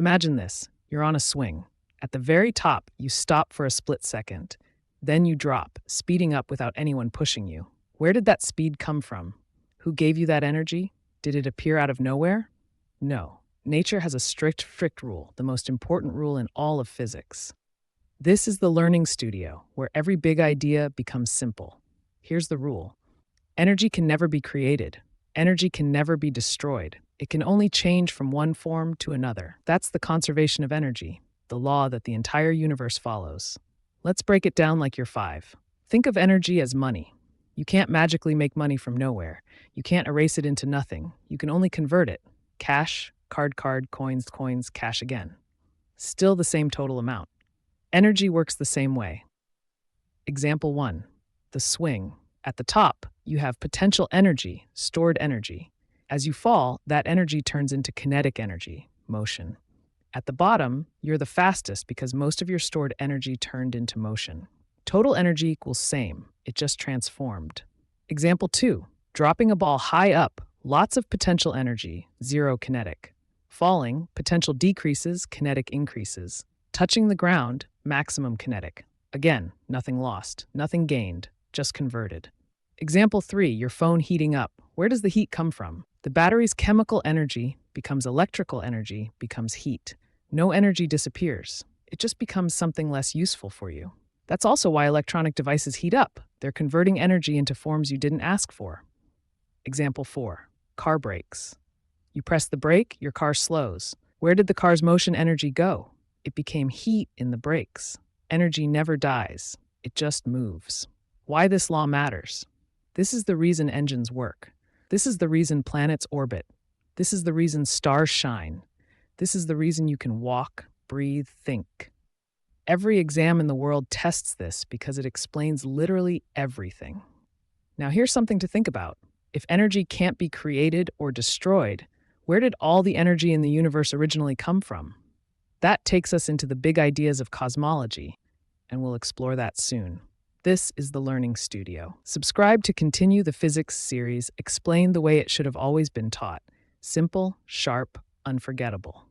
Imagine this. You're on a swing. At the very top, you stop for a split second. Then you drop, speeding up without anyone pushing you. Where did that speed come from? Who gave you that energy? Did it appear out of nowhere? No. Nature has a strict rule, the most important rule in all of physics. This is the learning studio, where every big idea becomes simple. Here's the rule. Energy can never be created. Energy can never be destroyed. It can only change from one form to another. That's the conservation of energy, the law that the entire universe follows. Let's break it down like you're 5. Think of energy as money. You can't magically make money from nowhere. You can't erase it into nothing. You can only convert it. Cash, card, coins, cash again. Still the same total amount. Energy works the same way. Example 1. The swing. At the top, you have potential energy, stored energy. As you fall, that energy turns into kinetic energy, motion. At the bottom, you're the fastest because most of your stored energy turned into motion. Total energy equals same, it just transformed. Example 2. Dropping a ball high up, lots of potential energy, zero kinetic. Falling, potential decreases, kinetic increases. Touching the ground, maximum kinetic. Again, nothing lost, nothing gained, just converted. Example 3, your phone heating up. Where does the heat come from? The battery's chemical energy becomes electrical energy, becomes heat. No energy disappears. It just becomes something less useful for you. That's also why electronic devices heat up. They're converting energy into forms you didn't ask for. Example 4, car brakes. You press the brake, your car slows. Where did the car's motion energy go? It became heat in the brakes. Energy never dies. It just moves. Why this law matters? This is the reason engines work. This is the reason planets orbit. This is the reason stars shine. This is the reason you can walk, breathe, think. Every exam in the world tests this because it explains literally everything. Now here's something to think about. If energy can't be created or destroyed, where did all the energy in the universe originally come from? That takes us into the big ideas of cosmology, and we'll explore that soon. This is the Learning Studio. Subscribe to continue the physics series explained the way it should have always been taught. Simple, sharp, unforgettable.